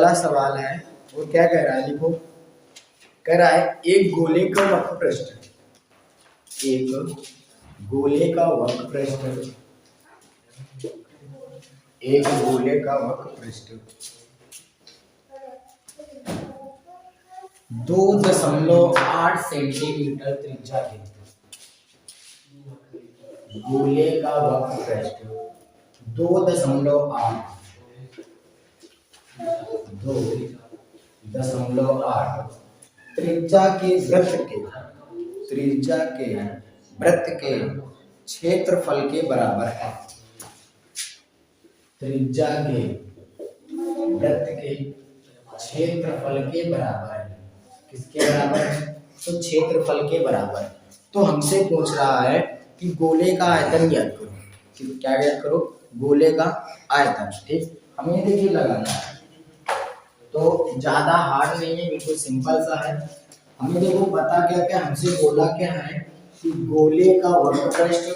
पहला सवाल है वो क्या कह रहा है, लिखो। कह रहा है एक गोले का वक्र पृष्ठ, एक गोले का वक्र पृष्ठ, एक गोले का वक्र पृष्ठ 2.8 सेंटीमीटर त्रिज्या के, गोले का वक्र पृष्ठ 2.8 त्रिज्या के वृत्त के क्षेत्रफल के बराबर है। त्रिज्या के वृत्त के क्षेत्रफल के बराबर है। किसके बराबर है? तो क्षेत्रफल के बराबर। तो हमसे पूछ रहा है कि गोले का आयतन ज्ञात करो। क्या ज्ञात करो? गोले का आयतन। ठीक, हमें देखिए लगाना है, तो ज्यादा हार्ड नहीं है, बिल्कुल सिंपल सा है। हमें देखो पता क्या क्या हमसे बोला क्या है कि गोले का वक्र पृष्ठ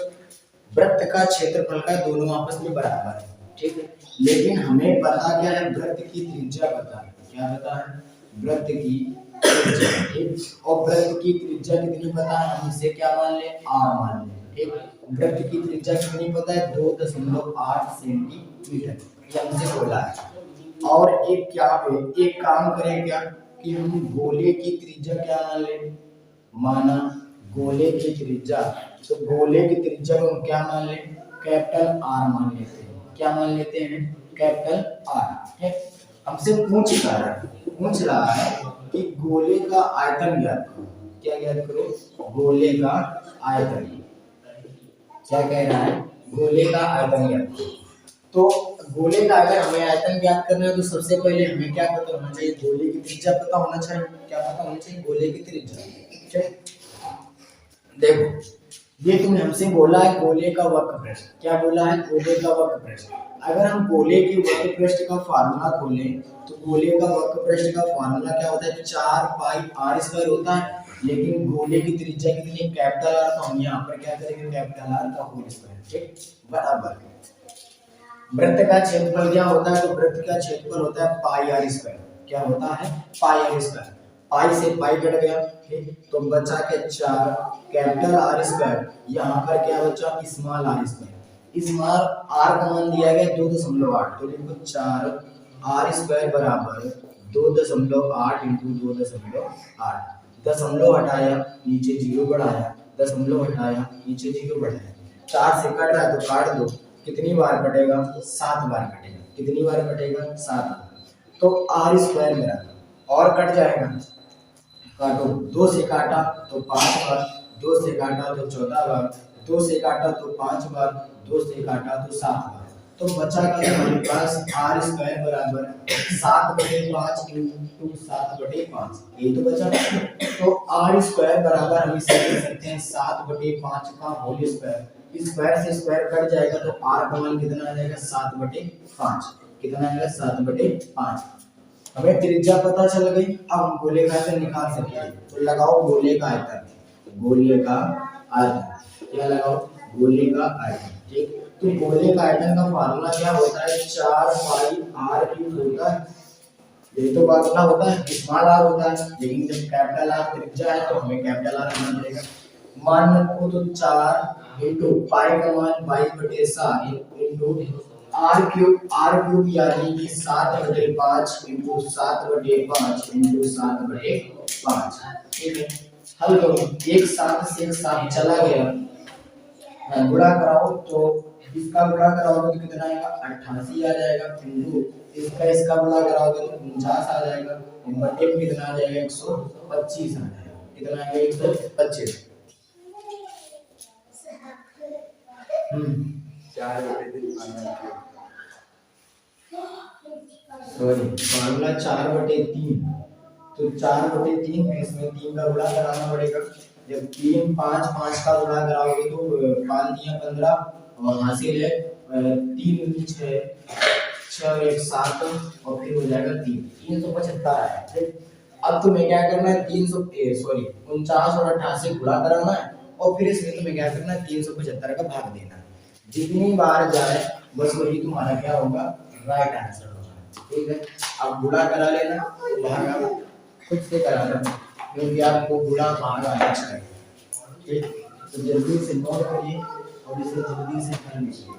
वृत्त का क्षेत्रफल का दोनों आपस में बराबर है। ठीक है, लेकिन हमें पता क्या है? वृत्त की त्रिज्या पता है। क्या पता है? वृत्त की त्रिज्या। ठीक, और वृत्त की त्रिज्या कितनी पता है? हम इसे क्या मान ले? r मान ले। ठीक, वृत्त की त्रिज्या कितनी पता है? 2.8 सेंटीमीटर, ये हमसे बोला है। और एक क्या है, एक काम करें क्या कि हम गोले की त्रिज्या क्या मान ले? माना गोले की त्रिज्या, तो गोले की त्रिज्या को हम क्या मान ले? कैपिटल R मान लेते हैं। क्या मान लेते हैं? Capital R। ठीक, हमसे पूछ रहा है कि गोले का आयतन ज्ञात करो। क्या ज्ञात करो? गोले का आयतन। क्या कह रहा है? गोले का आयतन ज्ञात करो। तो गोले का अगर हमें आयतन ज्ञात करना है तो सबसे पहले हमें क्या पता होना चाहिए? गोले की त्रिज्या पता होना चाहिए। क्या पता होना चाहिए? गोले की त्रिज्या। देखो ये तुमने हमसे बोला है गोले का वक्र पृष्ठ। क्या बोला है? गोले का वक्र पृष्ठ। अगर हम गोले के वक्र पृष्ठ का फार्मूला खोलें तो गोले का वक्र पृष्ठ का फार्मूला क्या होता है? 4 पाई r स्क्वायर होता है। लेकिन गोले की त्रिज्या कितनी? कैपिटल R, तो हम यहाँ पर क्या करेंगे? कैपिटल R का होल स्क्वायर। ठीक, बराबर। वृत्त का क्षेत्रफल क्या होता है? तो वृत्त का क्षेत्रफल होता है पाई r स्क्वायर। क्या होता है? पाई r स्क्वायर। पाई से पाई कट गया, ठीक, तो बचा के 4 कैपिटल R स्क्वायर। यहाँ पर क्या बचा? Small r square. Small r का मान दिया गया 2.8, तो लिखो 4 r स्क्वायर बराबर 2.8 इंटू 2.8। दशमलव हटाया, नीचे 0 बढ़ाया, दशमलव हटाया, नीचे 0 बढ़ाया। 4 से कट रहा है तो काट दो। कितनी बार कटेगा? 7 बार कटेगा। कितनी बार कटेगा? 7 बार। तो r स्क्वायर बराबर, और कट जाएगा, काटो। 2 से काटा तो 5 बार, 2 से काटा तो 14 बार, 2 से काटा तो 5 बार, 2 से काटा तो 7 बार। तो बचा क्या हमारे पास? r स्क्वायर बराबर 7/5 इंटू 7/5, ये तो बचा। तो r स्क्वायर बराबर हम इसे लिख सकते हैं 7/5 का होल स्क्वायर। स्क्वायर से स्क्वायर कट जाएगा तो r का मान कितना आ जाएगा? 7/5। कितना आएगा? 7/5। हमें त्रिज्या पता चल गई, अब हम गोले का आयतन निकाल सकते हैं। तो लगाओ गोले का आयतन। गोले का आयतन क्या लगाओ? गोले का आयतन। ठीक, तो गोले का आयतन का फार्मूला क्या होता है? 4 पाई r क्यूब होता है। ये तो फार्मूला होता है, स्मॉल r होता है, लेकिन जब कैपिटल R त्रिज्या है तो हमें कैपिटल R लेना पड़ेगा। मान रखो तो 4 इंटू पाई का मान 22/7 इंटू r क्यूब यानी कि 7/5 इंटू 7/5 इंटू 7/5। ठीक है, हल करो। एक साथ चला गया, गुणा कराओ तो इसका गुणा कराओगे तो कितना आएगा? 88 आ जाएगा। इंटू इसका गुणा कराओगे तो 49 आ जाएगा। बटे में कितना आ जाएगा? 125 आ जाएगा। कितना आएगा? 125। 4/3 तो 4/3, इसमें 3 का गुणा कराना पड़ेगा। जब 3 5 5 का गुणा कराओगे तो 5 दिया 15 और हासिल है 3 6 6 और 1 7 और फिर हो जाएगा 375 है। अब तुम्हें क्या करना है? 49 और 88 गुणा कराना है और फिर इसमें तुम्हें क्या करना है? 375 का भाग देना है। जितनी बार जाए बस वही तुम्हारा क्या होगा? राइट आंसर होगा। ठीक है, अब गुणा करा लेना, बाहर आप खुद से करा लेना क्योंकि आपको गुणा बाहर आना चाहिए। ठीक, तो जल्दी से नोट करिए और इसे जल्दी से कर लीजिए।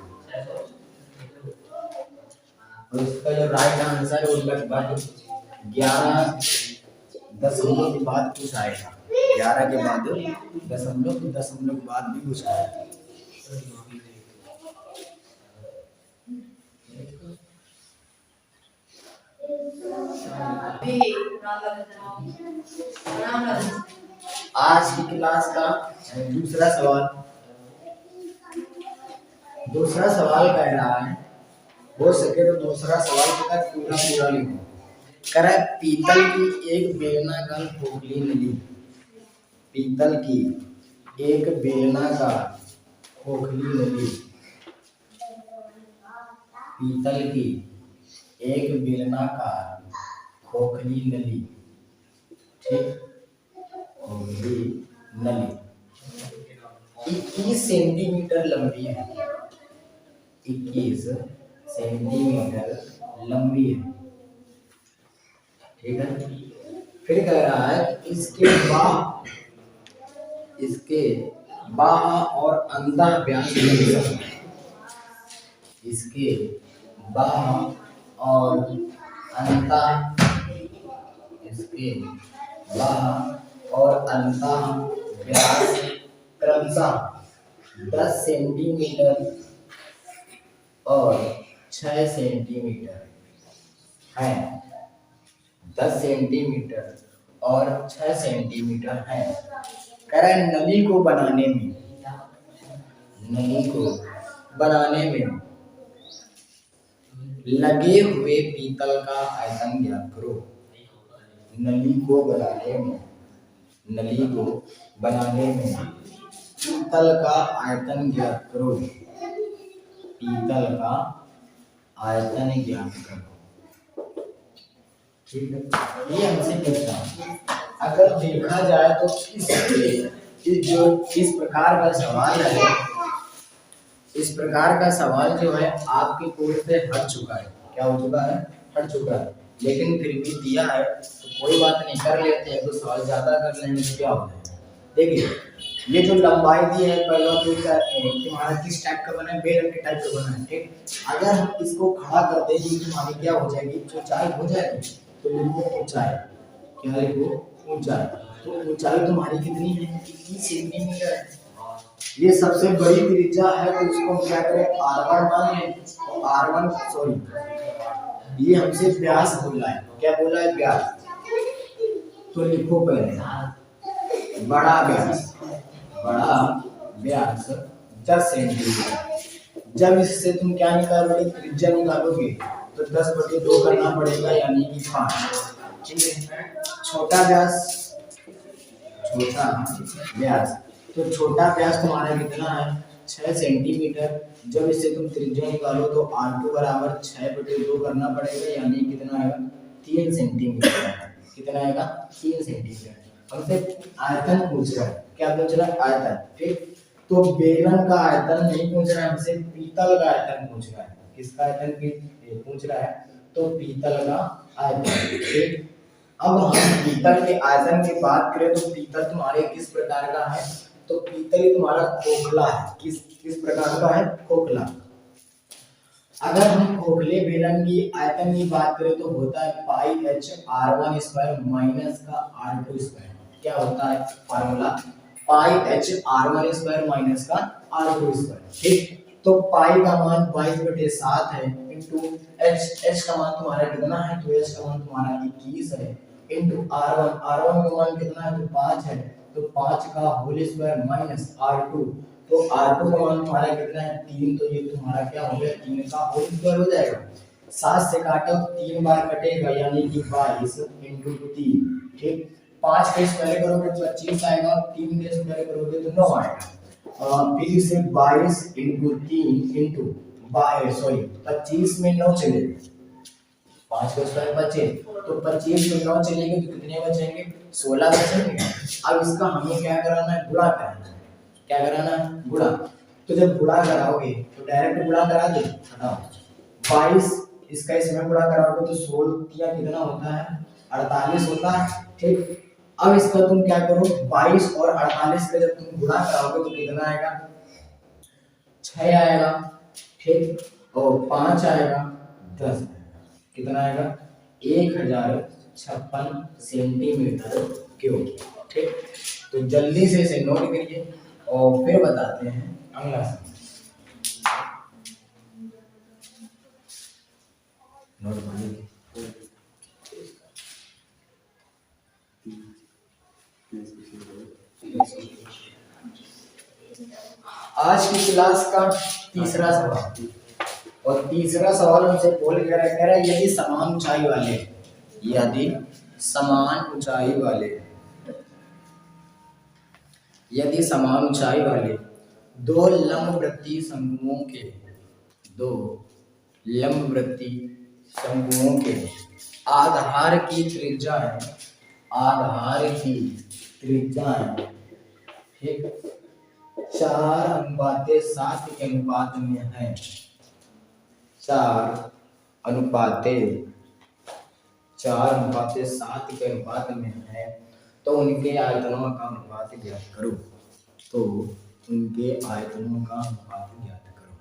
और इसका जो राइट आंसर है वो लगभग 11 दशमलव के बाद कुछ आएगा। 11 के बाद दशमलव के बाद भी कुछ आएगा। आज की क्लास का दूसरा सवाल कह रहा है, हो सके तो दूसरा सवाल तक पूरा लिखो। कह पीतल की एक बेलनाकार खोखली नली, पीतल की एक बेलनाकार खोखली नली, पीतल की एक बेलनाकार खोखली नली, ठीक, खोखली नली 21 सेंटीमीटर लंबी है, 21 सेंटीमीटर लंबी है, ठीक है। फिर कह रहा है इसके बाह और अंधा व्यास लगभग, इसके बाह और अंधा, इसके बाह और अंधा व्यास क्रमशः 10 सेंटीमीटर और 6 सेंटीमीटर है, 10 सेंटीमीटर और 6 सेंटीमीटर है। कह रहा है नली को बनाने में लगे हुए पीतल का आयतन ज्ञात करो। नली को बनाने में पीतल का आयतन ज्ञात करो, पीतल का आयतन ज्ञात करो, ठीक है। ये हमसे पूछा। अगर देखा जाए तो इस प्रकार का सवाल है, इस प्रकार का सवाल जो है आपके कोर्स से हट चुका है। क्या हो चुका है? हट चुका है, लेकिन फिर भी दिया है तो कोई बात नहीं, कर लेते हैं। तो सवाल ज्यादा कर लेंगे तो क्या हो जाएगा। देखिए ये जो लंबाई दी है पहला तो तुम्हारा किस टाइप का बना है, बेलन के टाइप का बना है, ठीक। अगर हम इसको खड़ा कर देंगे तुम्हारी क्या हो जाएगी, ऊंचाई हो जाएगी। तो लिखो ऊंचाई, क्या लिखो? ऊंचाई। तो ऊंचाई तुम्हारी कितनी है? 21 सेंटीमीटर है। ये सबसे बड़ी त्रिज्या है तो उसको हम क्या करें, R1 मान लें। R1 सॉरी, ये हमसे व्यास बोला है। क्या बोला है? व्यास। तो लिखो पहले बड़ा व्यास 10 सेंटीमीटर। जब इससे तुम क्या निकालोगे, त्रिज्या निकालोगे, तो 10/2 करना पड़ेगा, यानी कि 5, ठीक है। छोटा व्यास, तो छोटा व्यास तुम्हारा कितना है? 6 सेंटीमीटर। जब इससे तुम त्रिज्या निकालो तो R2 बराबर 6/2 करना पड़ेगा, यानी कितना आएगा? 3 सेंटीमीटर। कितना आएगा? 3 सेंटीमीटर। हमसे आयतन पूछ रहा है। क्या पूछ रहा है? आयतन, ठीक। तो बेलन का आयतन नहीं पूछ रहा है हमसे, पीतल का आयतन पूछ रहा है। किसका आयतन पूछ रहा है? तो पीतल का आयतन, ठीक। अब हम पीतल के आयतन की बात करें तो पीतल तुम्हारे किस प्रकार का है? तो पीतल ही तुम्हारा खोखला है। किस प्रकार का है? खोखला। अगर हम खोखले बेलन की आयतन की बात करें तो होता है πh/r1² माइनस का r2²। क्या होता है फार्मूला? πh/r1² माइनस का r2², ठीक। तो पाई का मान 22/7 है, इंटू h का मान तुम्हारा कितना है? तो h का मान तुम्हारा 21 है, इंटू r1 का मान कितना है? तो 5 है, तो 5 का होल स्क्वायर माइनस r2, तो r2 का मान तुम्हारा कितना है? 3, तो ये तुम्हारा क्या हो गया? 3 का होल स्क्वायर हो जाएगा। 7 से काटो 3 बार कटेगा, यानी कि 22 इंटू 3, ठीक। 5 के स्क्वायर करोगे तो 25 आएगा, 3 के स्क्वायर करोगे तो 9 आएगा। फिर से 22 इंटू 3 इंटू 25 में 9 चलेगा, 5 का स्क्वायर 25, तो 25 में 9 चलेंगे तो कितने बचेंगे? 16 बचेंगे। अब इसका हमें क्या कराना है? गुणा कराना है। क्या कराना है? गुणा। तो जब गुणा कराओगे तो डायरेक्ट गुणा करा दो, 22 इसका इसमें गुणा कराओगे तो 16 या कितना होता है 48 होता है। ठीक, अब इसका तुम क्या करो 22 और 48 का जब तुम गुणा कराओगे तो कितना आएगा 6 आएगा। ठीक, और 5 आएगा 10 आएगा, कितना आएगा 1056 सेंटीमीटर क्यूब। ठीक, तो जल्दी से इसे नोट करिए और फिर बताते हैं अगला सवाल। नोट करिए। आज की क्लास का तीसरा सवाल, और तीसरा सवाल हमसे बोल कह रहा है यदि समान ऊंचाई वाले, यदि समान ऊंचाई वाले, यदि समान ऊंचाई वाले दो लंबवृत्तीय शंकुओं के, दो लंबवृत्तीय शंकुओं के आधार की त्रिज्या है, आधार की त्रिज्या है ठीक 4:7 के अनुपात में है, 4:7 के अनुपात में है, तो उनके आयतनों का अनुपात ज्ञात करो। तो उनके आयतनों का अनुपात ज्ञात करो।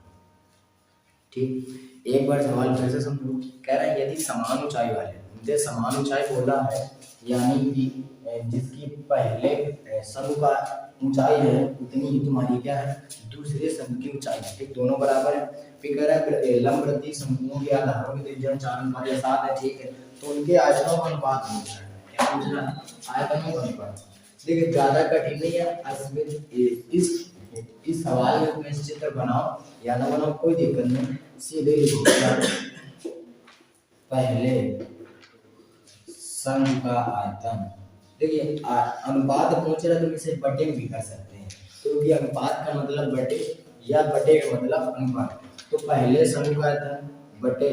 ठीक, एक बार सवाल फिर से समझो। कह रहा है यदि समान ऊंचाई वाले, मुझे समान ऊंचाई बोला है यानी कि जिसकी पहले शंकु का ऊंचाई है उतनी ही तुम्हारी क्या है दूसरे शंकु की ऊंचाई है। ठीक, दोनों बराबर है। फिर कह रहा है लंबवृत्तीय शंकुओं के आधारों की त्रिज्या 4:7 है। ठीक है, तो उनके आयतनों का अनुपात पूछ रहा है। क्या पूछ रहा है? आयतनों का अनुपात। देखिए ज्यादा कठिन नहीं है। इस सवाल में तुम इस चित्र बनाओ या ना बनाओ कोई दिक्कत नहीं, सीधे लिखो पहले शंकु का आयतन। देखिए अनुपात पूछ रहा है तो इसे बटे भी कर सकते हैं, क्योंकि अनुपात का मतलब बटे या बटे का मतलब अनुपात। तो पहले शंकु का आयतन बटे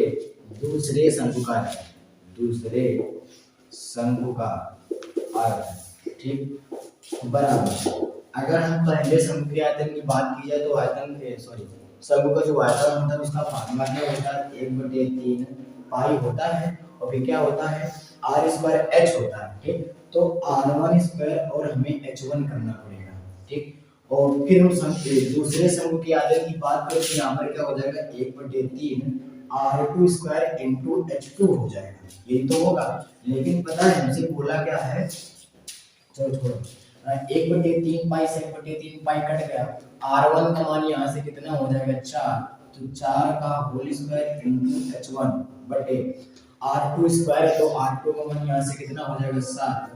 दूसरे शंकु का आयतन, दूसरे शंकु का आयतन। ठीक, बराबर। अगर हम पहले शंकु के आयतन की बात की जाए तो आयतन सॉरी शंकु का जो आयतन होता है उसका फार्मूला क्या होता है 1/3 पाई होता है, और फिर क्या होता है r² h होता है। ठीक, तो r1 स्क्वायर और हमें h1 करना पड़ेगा। ठीक, और फिर हम दूसरे शंकु के आयतन की बात करें तो यहाँ पर क्या हो जाएगा 1/3 r2 स्क्वायर इंटू h2 हो जाएगा। यही तो होगा, लेकिन पता है हमसे बोला क्या है, चलो छोड़ो 1/3 पाई से 1/3 पाई कट गया, r1 का मान यहाँ से कितना हो जाएगा 4, तो 4 का होल स्क्वायर इंटू h1 बटे r2 स्क्वायर है तो r2 का मान यहाँ से कितना हो जाएगा 7,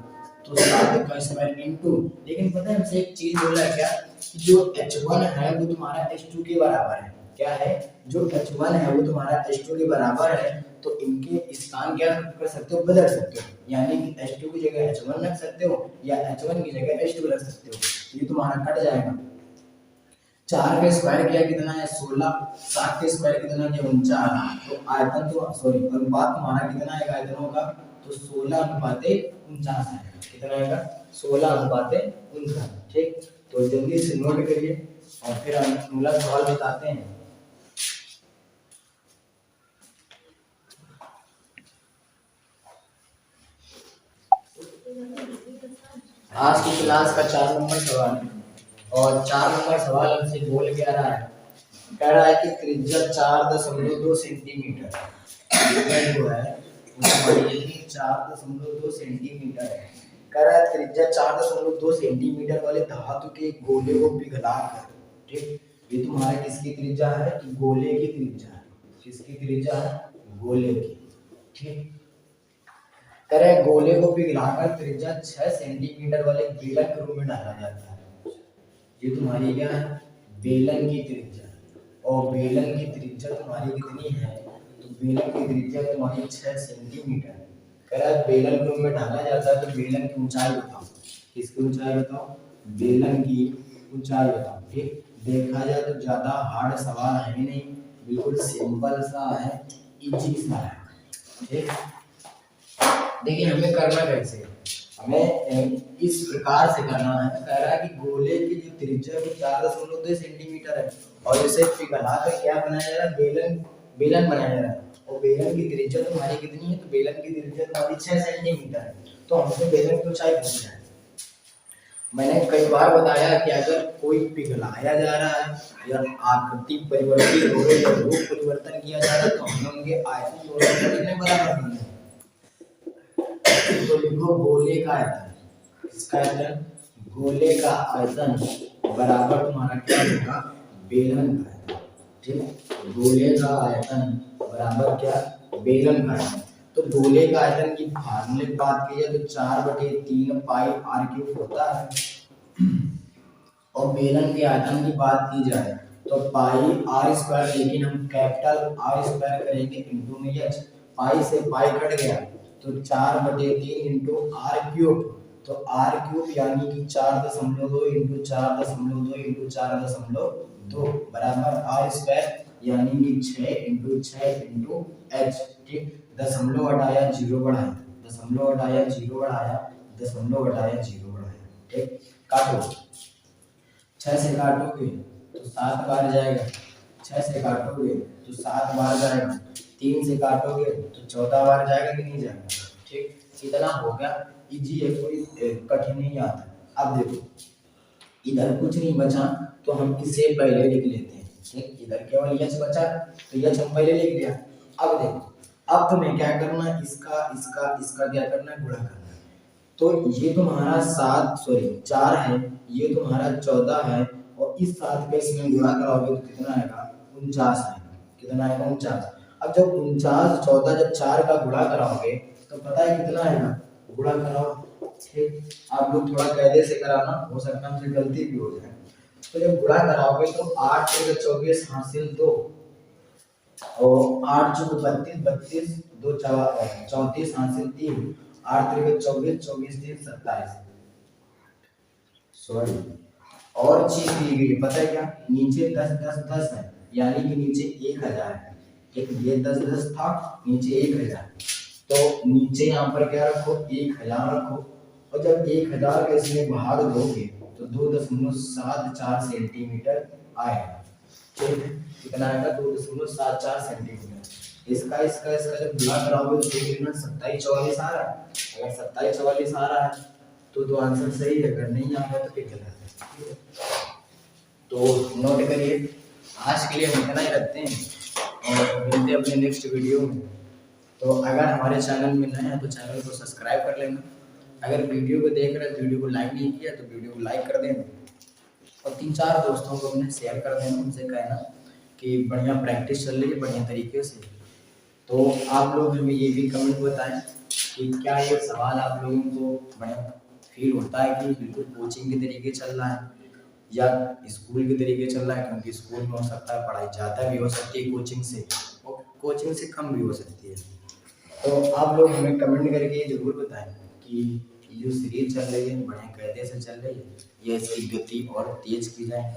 तो 7 का स्क्वायर इंटू। लेकिन पता है हमसे एक चीज बोला है क्या कि जो h1 है वो तुम्हारा h2 के बराबर है। क्या है? जो h1 है वो तुम्हारा h2 के बराबर है, तो इनके स्थान क्या कर सकते हो बदल सकते हो, यानी कि h2 की जगह h1 रख सकते हो या h1 की जगह h2 रख सकते हो। ये तुम्हारा कट जाएगा। 4 का स्क्वायर किया कितना है 16, 7 का स्क्वायर कितना किया 49, तो आयतन तो सॉरी अनुपात तुम्हारा कितना आएगा आयतनों का, तो 16:49 आएगा। कितना आएगा 16:49। ठीक, तो जल्दी से नोट करिए और फिर हम अगला सवाल बताते हैं। आज की क्लास का 4 नंबर सवाल है, और 4 नंबर सवाल हमसे बोल के आ रहा है, कह रहा है कि त्रिज्या 4.2 सेंटीमीटर जो है हमारी 4.2 सेंटीमीटर है। कह रहा है त्रिज्या 4.2 सेंटीमीटर वाले धातु के गोले को पिघलाकर, ठीक, ये तुम्हारा किसकी त्रिज्या है कि गोले की त्रिज्या है। किसकी त्रिज्या है? गोले की। ठीक, कह रहे गोले को पिघलाकर त्रिज्या 6 सेंटीमीटर वाले बेलन के रूप में डाला जाता है। ये तुम्हारी क्या है? बेलन की त्रिज्या, और बेलन की त्रिज्या तुम्हारी कितनी है? तो बेलन की त्रिज्या तुम्हारी 6 सेंटीमीटर। कह रहा है बेलन के रूप में डाला जाता है, तो बेलन की ऊंचाई बताओ। किसकी ऊंचाई बताओ? बेलन की ऊंचाई बताओ। ठीक, देखा जाए तो ज्यादा हार्ड सवाल है नहीं, बिल्कुल सिंपल सा है, इजी सा है। ठीक, देखिए हमें करना कैसे, हमें इस प्रकार से करना है। कह रहा है कि गोले की जो त्रिज्या है 4.2 सेंटीमीटर है, और इसे पिघला कर क्या बनाया जा रहा है? बेलन बनाया जा रहा है। और बेलन की त्रिज्या तुम्हारी कितनी है, तो बेलन की त्रिज्या तुम्हारी 6 सेंटीमीटर है, तो हमसे बेलन की ऊंचाई पूछना है। मैंने कई बार बताया कि अगर कोई पिघलाया जा रहा है या आकृति परिवर्तित हो रही है, रूप परिवर्तन किया जा रहा है, तो हम उनके आयतन दोनों के कितने बराबर होंगे। तो लिखो गोले का आयतन, इसका आयतन, गोले का आयतन बराबर तुम्हारा क्या होगा, बेलन का आयतन। ठीक, गोले का आयतन बराबर क्या, बेलन का आयतन। तो गोले का आयतन की फार्मूले की बात की जाए तो 4/3 पाई आर क्यूब होता है, और बेलन के आयतन की बात की जाए तो पाई आर स्क्वायर, लेकिन हम कैपिटल आर स्क्वायर करेंगे इंटू में एच, पाई से पाई कट गया तो 4/3 इंटू आर क्यूब, तो आर क्यूब यानी कि 4.2 इंटू 4.2 इंटू 4.2 बराबर आर स्क्वायर यानी कि 6 इंटू 6 इंटू एच। ठीक, दशमलव हटाया जीरो बढ़ाया, दशमलव हटाया जीरो बढ़ाया, दशमलव हटाया जीरो बढ़ाया। ठीक, काटो, 6 से काटोगे तो 7 बार जाएगा, 6 से काटोगे तो 7 बार जाएगा, 3 से काटोगे तो 14 बार जाएगा कि नहीं जाएगा। ठीक, इतना हो गया, इजी है, कोई कठिन नहीं आता। अब देखो इधर कुछ नहीं बचा तो हम इसे पहले लिख लेते हैं। ठीक, इधर केवल यच बचा तो यच हम पहले लिख लिया। अब देखो, अब तुम्हें क्या करना है, इसका इसका इसका क्या करना है, गुणा करना है। तो ये तुम्हारा 4 है, ये तुम्हारा 14 है, और इस 7 का इसमें गुणा कराओगे तो कितना आएगा, 49 आएगा। कितना आएगा, 49। अब जब 49 14 जब 4 का गुणा कराओगे तो पता है कितना आएगा, गुणा कराओ। ठीक, आप लोग थोड़ा कायदे से कराना, हो सकता है हमसे गलती भी हो जाए। तो जब गुणा कराओगे तो 8 × 24 हासिल 2, और 8 × 32 32 2 34 हासिल 3, 8 × 24 24 3 27। सॉरी, और चीज दी गई पता है क्या, नीचे 10 10 10 है, यानी कि नीचे 1000 है। एक ये 10 10 था, नीचे 1000, तो नीचे यहाँ पर क्या रखो, 1000 रखो, और जब 1000 का इसमें भाग दोगे तो 2.74 सेंटीमीटर आएगा। ठीक है, कितना आएगा, 2.74 सेंटीमीटर। इसका इसका इसका जब गुणा कराओगे तो 27 44 आ रहा है। अगर 27 44 आ रहा है तो आंसर सही है, अगर नहीं आ रहा तो फिर गलत है। तो नोट करिए, आज के लिए हम इतना ही रखते हैं और मिलते हैं अपने नेक्स्ट वीडियो में। तो अगर हमारे चैनल में नए हैं तो चैनल को सब्सक्राइब कर लेना। अगर वीडियो को देख रहे हैं, वीडियो को लाइक नहीं किया तो वीडियो को लाइक कर देना, और 3-4 दोस्तों को अपने शेयर कर देना, उनसे कहना कि बढ़िया प्रैक्टिस चल रही है बढ़िया तरीके से। तो आप लोग हमें ये भी कमेंट बताएं कि क्या ये सवाल आप लोगों को बढ़िया फील होता है कि बिल्कुल कोचिंग के तरीके चल रहा है या स्कूल के तरीके चल रहा है, क्योंकि स्कूल में हो सकता है पढ़ाई ज़्यादा भी हो सकती है कोचिंग से, और कोचिंग से कम भी हो सकती है। तो आप लोग हमें कमेंट करके ज़रूर बताएं कि ये जो सीरीज चल रही है बढ़िया कायदे से चल रही है, या इसकी गति और तेज की जाए,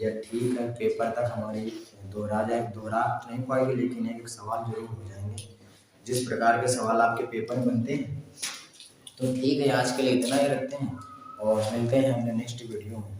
या ठीक है पेपर तक हमारी दोहरा नहीं पाएगी, लेकिन एक सवाल जरूर हो जाएंगे जिस प्रकार के सवाल आपके पेपर बनते हैं। तो ठीक है, आज के लिए इतना ही रखते हैं और मिलते हैं अपने नेक्स्ट वीडियो में।